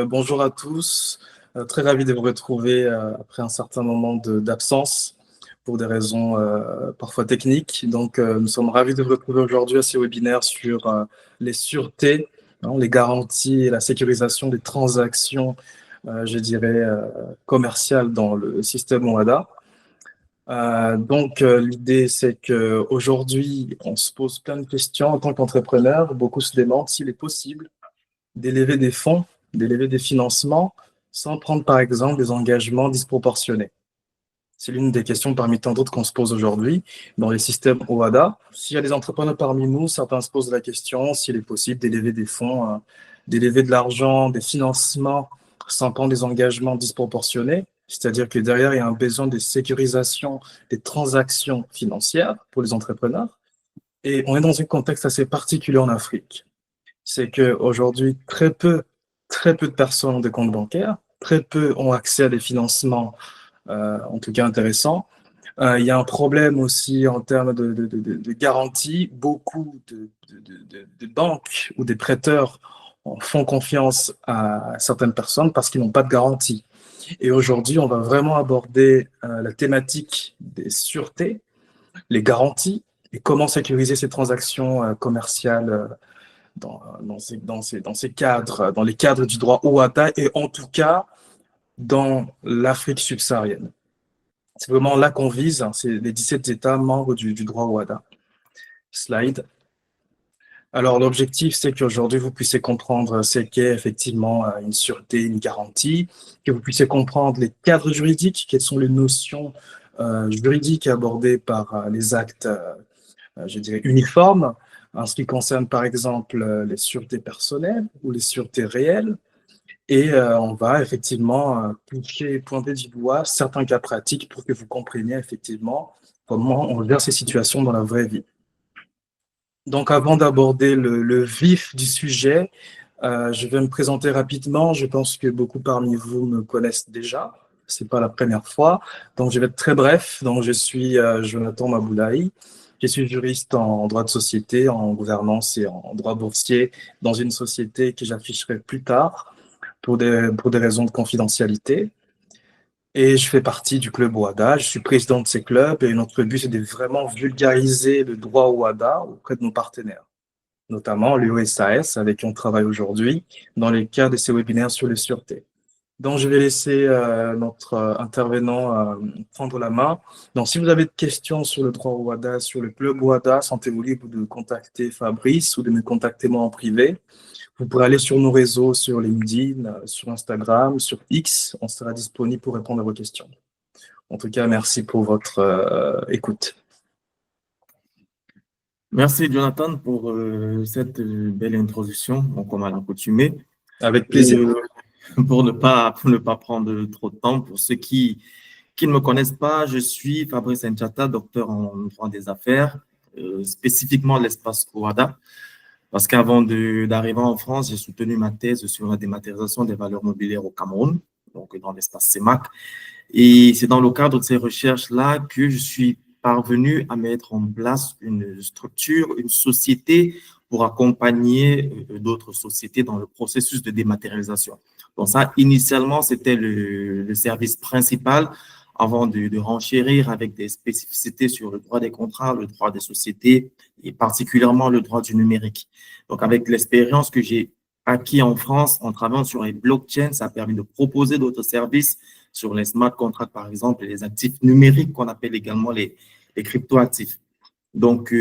Bonjour à tous, très ravi de vous retrouver après un certain moment d'absence pour des raisons parfois techniques. Donc, nous sommes ravis de vous retrouver aujourd'hui à ce webinaire sur les sûretés, hein, les garanties et la sécurisation des transactions, je dirais, commerciales dans le système OADA. L'idée, c'est qu'aujourd'hui, on se pose plein de questions en tant qu'entrepreneur. Beaucoup se demandent s'il est possible d'élever des fonds, d'élever des financements, sans prendre par exemple des engagements disproportionnés. C'est l'une des questions parmi tant d'autres qu'on se pose aujourd'hui dans les systèmes OADA. S'il y a des entrepreneurs parmi nous, certains se posent la question s'il est possible d'élever des fonds, d'élever de l'argent, des financements sans prendre des engagements disproportionnés. C'est-à-dire que derrière, il y a un besoin de sécurisation des transactions financières pour les entrepreneurs. Et on est dans un contexte assez particulier en Afrique. C'est qu'aujourd'hui, très peu de personnes ont des comptes bancaires, très peu ont accès à des financements, en tout cas intéressants. Il y a un problème aussi en termes de garantie. Beaucoup de banques ou des prêteurs font confiance à certaines personnes parce qu'ils n'ont pas de garantie. Et aujourd'hui, on va vraiment aborder la thématique des sûretés, les garanties et comment sécuriser ces transactions commerciales dans ces cadres, dans les cadres du droit OADA et en tout cas dans l'Afrique subsaharienne. C'est vraiment là qu'on vise, hein, c'est les 17 États membres du droit OADA. Slide. Alors, l'objectif, c'est qu'aujourd'hui, vous puissiez comprendre ce qu'est effectivement une sûreté, une garantie, que vous puissiez comprendre les cadres juridiques, quelles sont les notions juridiques abordées par les actes, je dirais, uniformes, en ce qui concerne, par exemple, les sûretés personnelles ou les sûretés réelles. Et on va effectivement pointer du doigt certains cas pratiques pour que vous compreniez effectivement comment on gère ces situations dans la vraie vie. Donc, avant d'aborder le vif du sujet, je vais me présenter rapidement. Je pense que beaucoup parmi vous me connaissent déjà. C'est pas la première fois. Donc, je vais être très bref. Donc, je suis Jonathan Maboulaye. Je suis juriste en droit de société, en gouvernance et en droit boursier dans une société que j'afficherai plus tard pour des raisons de confidentialité. Et je fais partie du club OADA, je suis président de ces clubs et notre but, c'est de vraiment vulgariser le droit OADA auprès de nos partenaires, notamment l'UESAS avec qui on travaille aujourd'hui dans les cas de ces webinaires sur les sûretés. Donc, je vais laisser notre intervenant prendre la main. Donc, si vous avez des questions sur le droit OADA, sur le club OADA, sentez-vous libre de contacter Fabrice ou de me contacter moi en privé. Vous pourrez aller sur nos réseaux, sur LinkedIn, sur Instagram, sur X. On sera disponible pour répondre à vos questions. En tout cas, merci pour votre écoute. Merci Jonathan pour cette belle introduction, donc comme à l'accoutumée. Avec plaisir. Pour ne pas prendre trop de temps, pour ceux qui ne me connaissent pas, je suis Fabrice Nchata, docteur en droit des affaires, spécifiquement l'espace OADA, parce qu'avant d'arriver en France, j'ai soutenu ma thèse sur la dématérialisation des valeurs mobilières au Cameroun, donc dans l'espace CEMAC. Et c'est dans le cadre de ces recherches-là que je suis parvenu à mettre en place une structure, une société pour accompagner d'autres sociétés dans le processus de dématérialisation. Donc ça, initialement, c'était le service principal avant de renchérir avec des spécificités sur le droit des contrats, le droit des sociétés et particulièrement le droit du numérique. Donc, avec l'expérience que j'ai acquis en France en travaillant sur les blockchains, ça a permis de proposer d'autres services sur les smart contracts, par exemple, et les actifs numériques qu'on appelle également les cryptoactifs. Donc,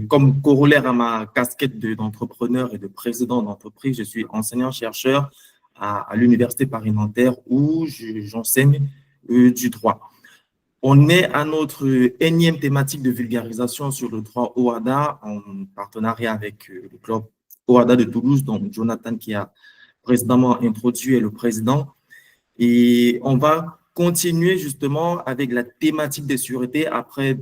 comme corollaire à ma casquette d'entrepreneur et de président d'entreprise, je suis enseignant-chercheur à l'Université Paris-Nanterre où j'enseigne du droit. On est à notre énième thématique de vulgarisation sur le droit OADA en partenariat avec le club OADA de Toulouse, dont Jonathan, qui a précédemment introduit, est le président. Et on va continuer justement avec la thématique des sûretés après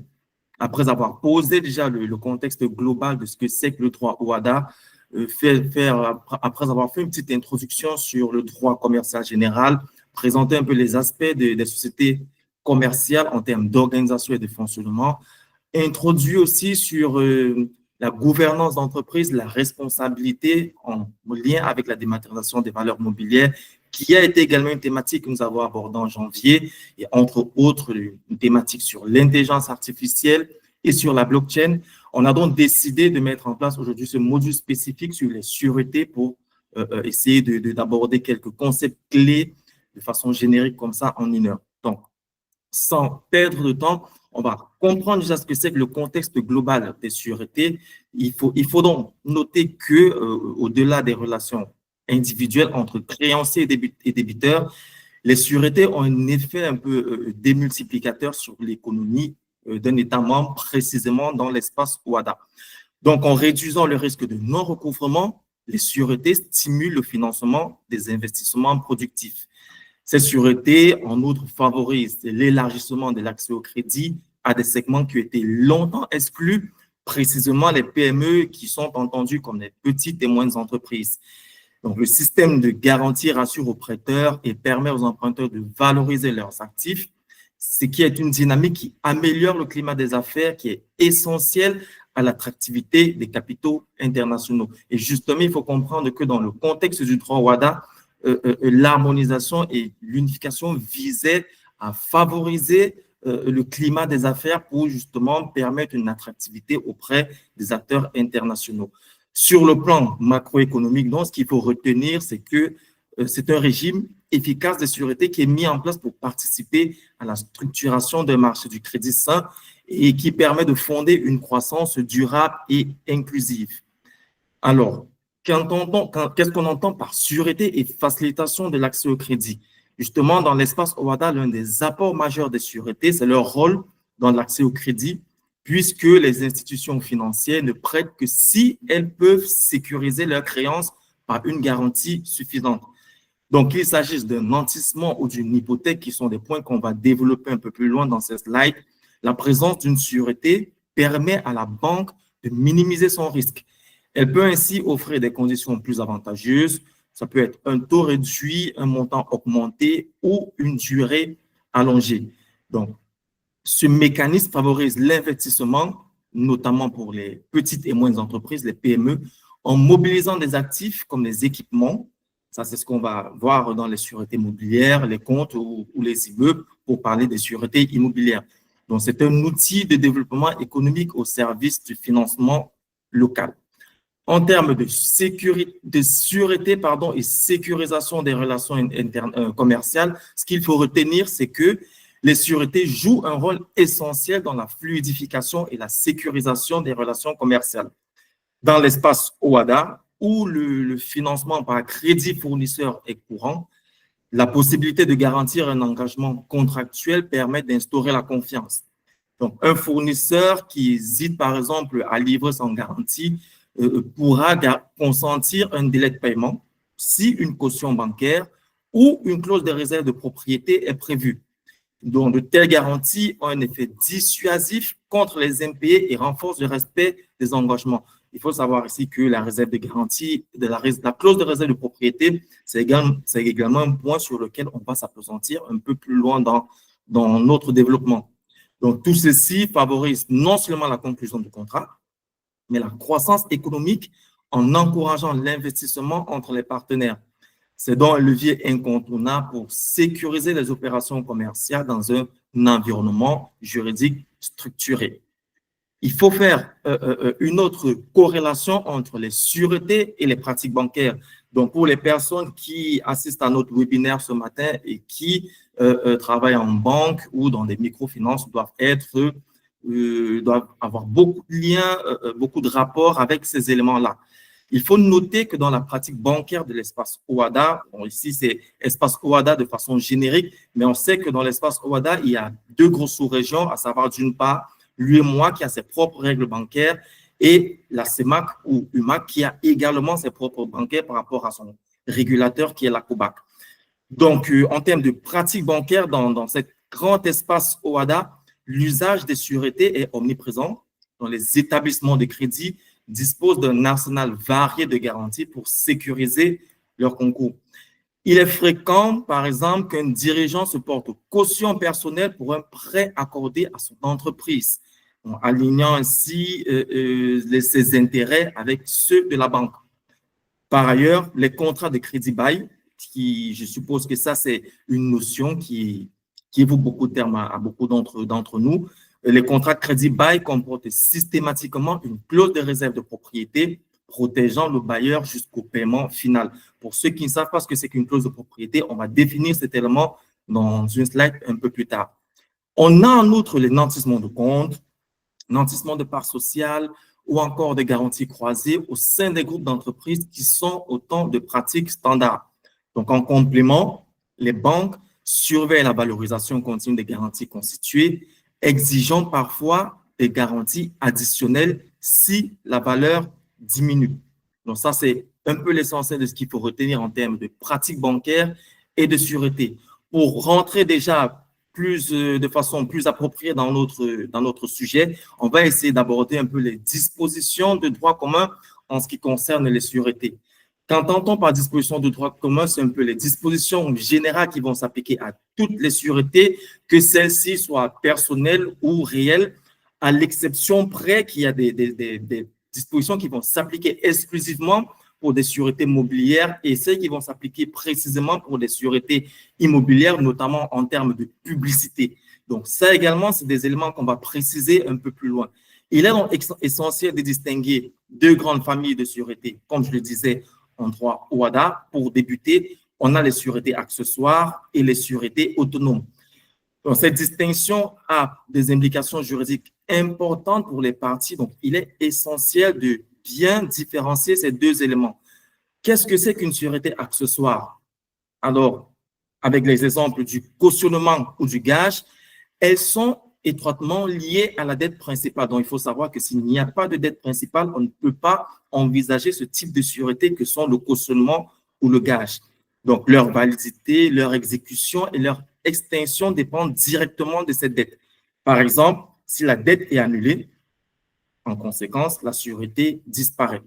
avoir posé déjà le contexte global de ce que c'est que le droit OADA, après avoir fait une petite introduction sur le droit commercial général, présenter un peu les aspects des sociétés commerciales en termes d'organisation et de fonctionnement, introduit aussi sur la gouvernance d'entreprise, la responsabilité en lien avec la dématérialisation des valeurs mobilières, qui a été également une thématique que nous avons abordée en janvier, et entre autres, une thématique sur l'intelligence artificielle et sur la blockchain. On a donc décidé de mettre en place aujourd'hui ce module spécifique sur les sûretés pour essayer d'aborder quelques concepts clés de façon générique comme ça en 1 heure. Donc, sans perdre de temps, on va comprendre déjà ce que c'est que le contexte global des sûretés. Il faut donc noter que au-delà des relations individuelles entre créanciers et débiteurs, les sûretés ont un effet un peu démultiplicateur sur l'économie d'un État membre, précisément dans l'espace OHADA. Donc, en réduisant le risque de non-recouvrement, les sûretés stimulent le financement des investissements productifs. Ces sûretés, en outre, favorisent l'élargissement de l'accès au crédit à des segments qui ont été longtemps exclus, précisément les PME qui sont entendues comme les petites et moyennes entreprises. Donc, le système de garantie rassure aux prêteurs et permet aux emprunteurs de valoriser leurs actifs, ce qui est une dynamique qui améliore le climat des affaires, qui est essentiel à l'attractivité des capitaux internationaux. Et justement, il faut comprendre que dans le contexte du droit WADA, l'harmonisation et l'unification visaient à favoriser le climat des affaires pour justement permettre une attractivité auprès des acteurs internationaux. Sur le plan macroéconomique, donc, ce qu'il faut retenir, c'est que c'est un régime efficace de sûreté qui est mis en place pour participer à la structuration d'un marché du crédit sain et qui permet de fonder une croissance durable et inclusive. Alors, qu'est-ce qu'on entend par sûreté et facilitation de l'accès au crédit? Justement, dans l'espace OHADA, l'un des apports majeurs des sûretés, c'est leur rôle dans l'accès au crédit, puisque les institutions financières ne prêtent que si elles peuvent sécuriser leurs créances par une garantie suffisante. Donc, qu'il s'agisse d'un nantissement ou d'une hypothèque, qui sont des points qu'on va développer un peu plus loin dans ces slides, la présence d'une sûreté permet à la banque de minimiser son risque. Elle peut ainsi offrir des conditions plus avantageuses. Ça peut être un taux réduit, un montant augmenté ou une durée allongée. Donc, ce mécanisme favorise l'investissement, notamment pour les petites et moyennes entreprises, les PME, en mobilisant des actifs comme les équipements. Ça, c'est ce qu'on va voir dans les sûretés immobilières, les comptes ou les immeubles pour parler des sûretés immobilières. Donc, c'est un outil de développement économique au service du financement local. En termes de sûreté et sécurisation des relations commerciales, ce qu'il faut retenir, c'est que les sûretés jouent un rôle essentiel dans la fluidification et la sécurisation des relations commerciales. Dans l'espace OHADA, où le financement par crédit fournisseur est courant, la possibilité de garantir un engagement contractuel permet d'instaurer la confiance. Donc, un fournisseur qui hésite, par exemple, à livrer sans garantie pourra consentir un délai de paiement si une caution bancaire ou une clause de réserve de propriété est prévue. Donc, de telles garanties ont un effet dissuasif contre les impayés et renforcent le respect des engagements. Il faut savoir ici que la réserve de garantie, la clause de réserve de propriété, c'est également un point sur lequel on va s'appesantir un peu plus loin dans notre développement. Donc, tout ceci favorise non seulement la conclusion du contrat, mais la croissance économique en encourageant l'investissement entre les partenaires. C'est donc un levier incontournable pour sécuriser les opérations commerciales dans un environnement juridique structuré. Il faut faire une autre corrélation entre les sûretés et les pratiques bancaires. Donc, pour les personnes qui assistent à notre webinaire ce matin et qui travaillent en banque ou dans des microfinances, doivent avoir beaucoup de liens, beaucoup de rapports avec ces éléments-là. Il faut noter que dans la pratique bancaire de l'espace OHADA, bon, ici c'est espace OHADA de façon générique, mais on sait que dans l'espace OHADA, il y a 2 grosses sous-régions, à savoir d'une part l'UEMOA qui a ses propres règles bancaires et la CEMAC ou UMAC qui a également ses propres bancaires par rapport à son régulateur qui est la COBAC. Donc, en termes de pratique bancaire dans cet grand espace OHADA, l'usage des sûretés est omniprésent dans les établissements de crédit disposent d'un arsenal varié de garanties pour sécuriser leur concours. Il est fréquent, par exemple, qu'un dirigeant se porte caution personnelle pour un prêt accordé à son entreprise. en alignant ainsi ses intérêts avec ceux de la banque. Par ailleurs, les contrats de crédit bail, je suppose que ça, c'est une notion qui évoque beaucoup de termes à beaucoup d'entre nous. Les contrats de crédit bail comportent systématiquement une clause de réserve de propriété protégeant le bailleur jusqu'au paiement final. Pour ceux qui ne savent pas ce que c'est qu'une clause de propriété, on va définir cet élément dans une slide un peu plus tard. On a en outre les nantissements de compte, nantissement de parts sociales ou encore des garanties croisées au sein des groupes d'entreprises qui sont autant de pratiques standards. Donc, en complément, les banques surveillent la valorisation continue des garanties constituées, exigeant parfois des garanties additionnelles si la valeur diminue. Donc, ça, c'est un peu l'essentiel de ce qu'il faut retenir en termes de pratiques bancaires et de sûreté. Pour rentrer déjà de façon plus appropriée dans notre sujet, on va essayer d'aborder un peu les dispositions de droit commun en ce qui concerne les sûretés. Qu'entend-on par disposition de droit commun? C'est un peu les dispositions générales qui vont s'appliquer à toutes les sûretés, que celles-ci soient personnelles ou réelles, à l'exception près qu'il y a des dispositions qui vont s'appliquer exclusivement pour des sûretés mobilières et celles qui vont s'appliquer précisément pour des sûretés immobilières, notamment en termes de publicité. Donc, ça également, c'est des éléments qu'on va préciser un peu plus loin. Il est donc essentiel de distinguer deux grandes familles de sûretés. Comme je le disais, en droit OHADA, pour débuter, on a les sûretés accessoires et les sûretés autonomes. Donc, cette distinction a des implications juridiques importantes pour les parties. Donc, il est essentiel de bien différencier ces deux éléments. Qu'est-ce que c'est qu'une sûreté accessoire? Alors, avec les exemples du cautionnement ou du gage, elles sont étroitement liées à la dette principale. Donc, il faut savoir que s'il n'y a pas de dette principale, on ne peut pas envisager ce type de sûreté que sont le cautionnement ou le gage. Donc, leur validité, leur exécution et leur extinction dépendent directement de cette dette. Par exemple, si la dette est annulée, en conséquence, la sûreté disparaît.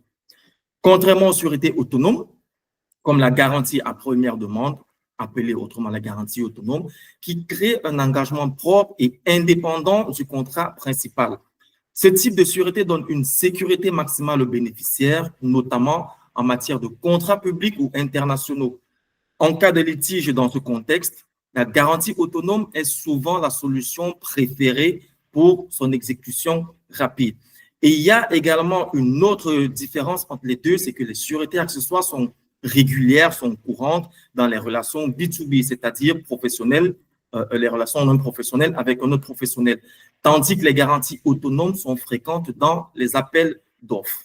Contrairement aux sûretés autonomes, comme la garantie à première demande, appelée autrement la garantie autonome, qui crée un engagement propre et indépendant du contrat principal. Ce type de sûreté donne une sécurité maximale aux bénéficiaires, notamment en matière de contrats publics ou internationaux. En cas de litige dans ce contexte, la garantie autonome est souvent la solution préférée pour son exécution rapide. Et il y a également une autre différence entre les deux, c'est que les sûretés accessoires sont régulières, sont courantes dans les relations B2B, c'est-à-dire professionnelles, les relations non professionnelles avec un autre professionnel, tandis que les garanties autonomes sont fréquentes dans les appels d'offres.